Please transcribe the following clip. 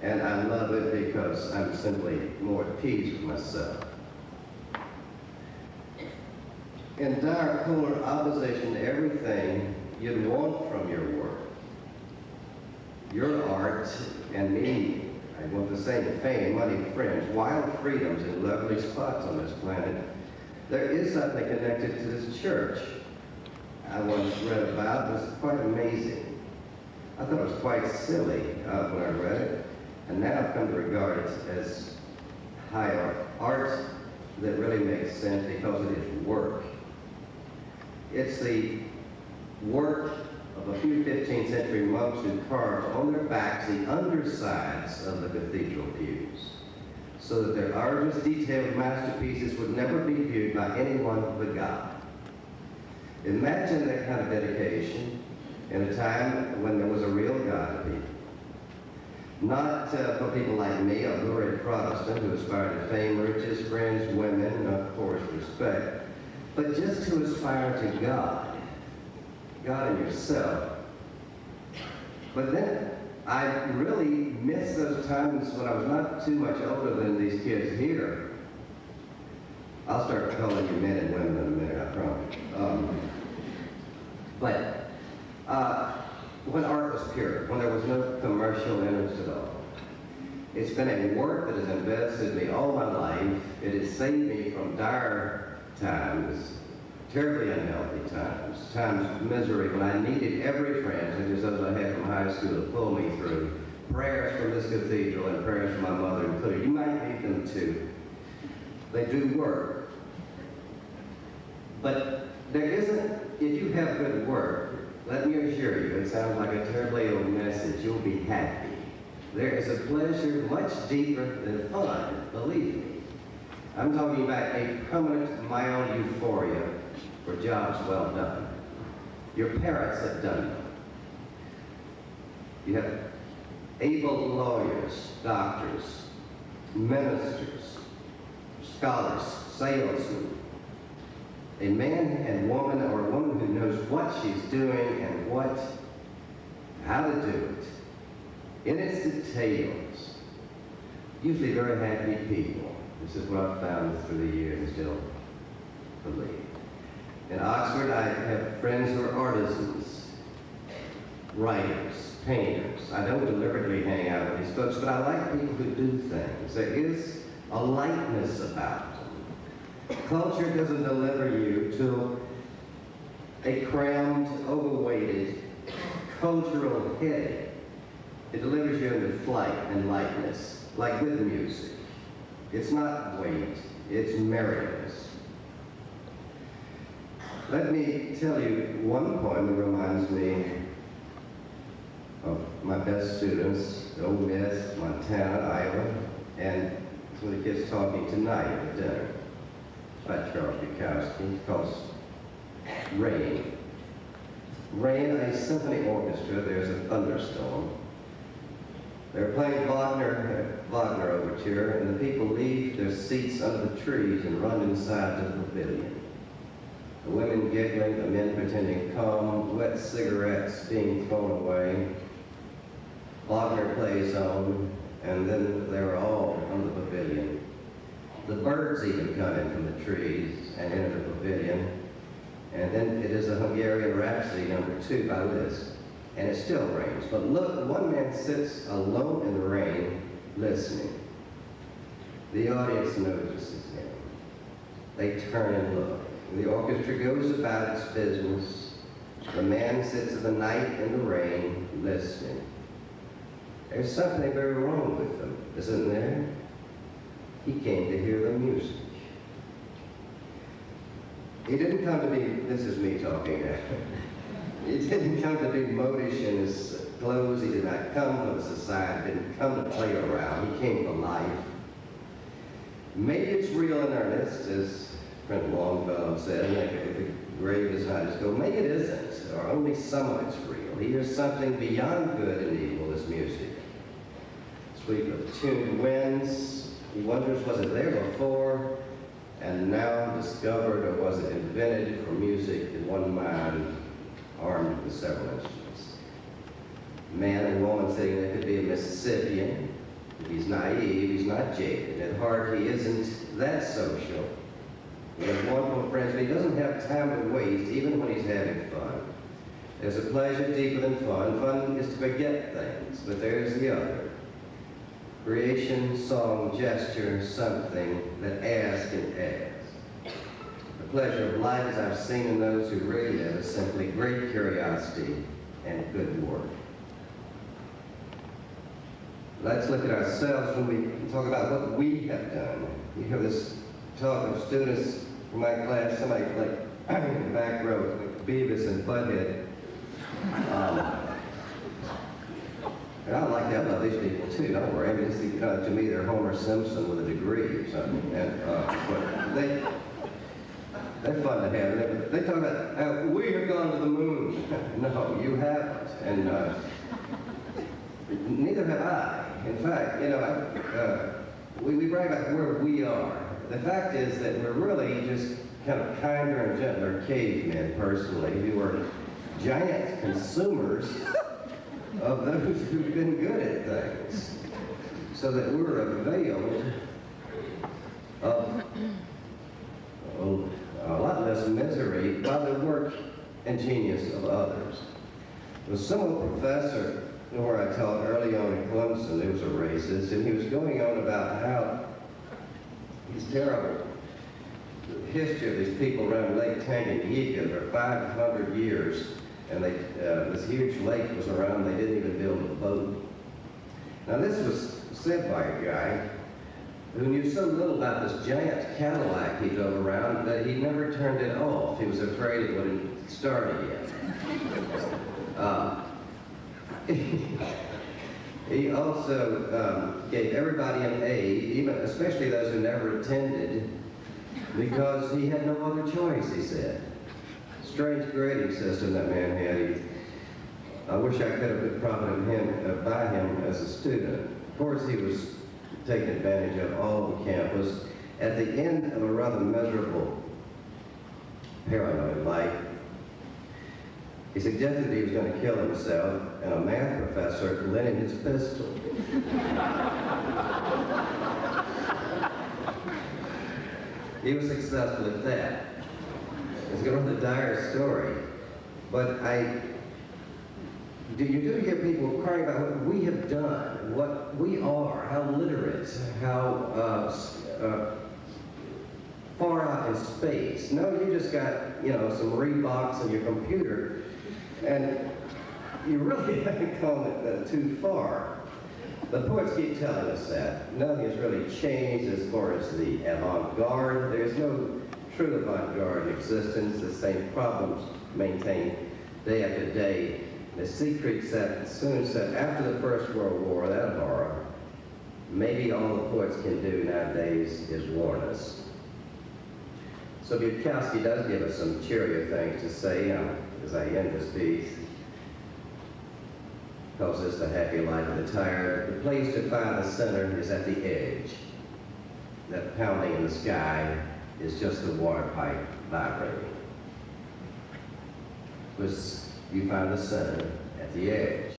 And I love it because I'm simply more at peace with myself. In dire, polar opposition to everything you'd want from your work, your art and me, I want the same fame, money, friends, wild freedoms, and lovely spots on this planet. There is something connected to this church I once read about. It was quite amazing. I thought it was quite silly when I read it, and now I've come to regard it as high art that really makes sense because it is work. It's the work of a few 15th century monks who carved on their backs the undersides of the cathedral pews, so that their arduous, detailed masterpieces would never be viewed by anyone but God. Imagine that kind of dedication in a time when there was a real God to people. Not for people like me, a lurid Protestant who aspired to fame, riches, friends, women, and of course respect, but just to aspire to God. God in yourself. But then I really miss those times when I was not too much older than these kids here. I'll start calling you men and women in a minute, I promise. When art was pure, when there was no commercial interest at all. It's been a work that has invested me all my life. It has saved me from dire times, terribly unhealthy times, times of misery when I needed every friend, such as those I had from high school, to pull me through. Prayers from this cathedral and prayers from my mother included. You might need them too. They do work. But there isn't, if you have good work, let me assure you, it sounds like a terribly old message, you'll be happy. There is a pleasure much deeper than fun, believe me. I'm talking about a permanent, mild euphoria for jobs well done. Your parents have done them. You have able lawyers, doctors, ministers, scholars, salesmen, a man and woman or a woman who knows what she's doing and how to do it. In its details, usually very happy people. This is what I've found through the years and still believe. In Oxford, I have friends who are artisans, writers, painters. I don't deliberately hang out with these folks, but I like people who do things. There is a lightness about them. Culture doesn't deliver you to a crammed, overweighted, cultural headache. It delivers you into flight and lightness, like with music. It's not weight, it's merriness. Let me tell you one poem that reminds me of my best students, Ole Miss, Montana, Iowa, and some of the kids talking tonight at dinner by Charles Bukowski. It's called Rain. Rain, a symphony orchestra, there's a thunderstorm. They're playing Wagner overture, and the people leave their seats under the trees and run inside the pavilion. The women giggling, the men pretending calm, wet cigarettes being thrown away. Wagner plays on, and then they're all on the pavilion. The birds even come in from the trees and enter the pavilion. And then it is a Hungarian Rhapsody #2 by Liszt. And it still rains. But look, one man sits alone in the rain, listening. The audience notices him. They turn and look. The orchestra goes about its business. The man sits in the night in the rain, listening. There's something very wrong with them, isn't there? He came to hear the music. He didn't come to be, this is me talking now. He didn't come to be modish in his clothes. He did not come for the society. He didn't come to play around. He came for life. Maybe it's real in earnest, as Friend Longfellow said, the grave is not his goal. Maybe it isn't, or only some of it's real. He hears something beyond good and evil, this music. Sweep of tuned winds. He wonders, was it there before and now discovered, or was it invented for music in one mind, armed with several instruments? Man and woman sitting there could be a Mississippian, He's naive, he's not jaded. At heart, he isn't that social. He has wonderful friends, but he doesn't have time to waste, even when he's having fun. There's a pleasure deeper than fun. Fun is to forget things, but there's the other. Creation, song, gesture, something that asks and asks. The pleasure of life, as I've seen in those who really live, is simply great curiosity and good work. Let's look at ourselves when we talk about what we have done. You hear this talk of students from my class, somebody like in the back row, like Beavis and Butthead. And I like that about these people too, don't worry. I mean, it's, to me, they're Homer Simpson with a degree or something. And, but they're fun to have. They talk about, we have gone to the moon. No, you haven't. And neither have I. In fact, we brag about where we are. The fact is that we're really just kind of kinder and gentler cavemen, personally, who are giant consumers of those who've been good at things, so that we're availed of a lot less misery by the work and genius of others. There was some old professor where I taught early on in Clemson, who was a racist, and he was going on about how these terrible history of these people around Lake Tanganyika for 500 years, and this huge lake was around, they didn't even build a boat. Now this was said by a guy who knew so little about this giant Cadillac he drove around that he never turned it off. He was afraid it wouldn't start again. He also gave everybody an A, especially those who never attended, because he had no other choice, he said. Strange grading system that man had. I wish I could have been profited by him as a student. Of course, he was taking advantage of all the campus. At the end of a rather miserable, paranoid life, he suggested he was going to kill himself, and a math professor lent him his pistol. He was successful at that. It's a rather dire story, but you do hear people crying about what we have done, what we are, how literate, how far out in space. No, you just got, some Reeboks on your computer, and you really haven't gone too far. The poets keep telling us that. Nothing has really changed as far as the avant-garde. There's no true avant-garde in existence. The same problems maintained day after day. The Siegfried soon said, after the First World War, that horror, maybe all the poets can do nowadays is warn us. So Bukowski does give us some cheerier things to say as I end this piece. Calls this the happy life of the tired. The place to find the center is at the edge. That pounding in the sky is just the water pipe vibrating. Because you find the center at the edge.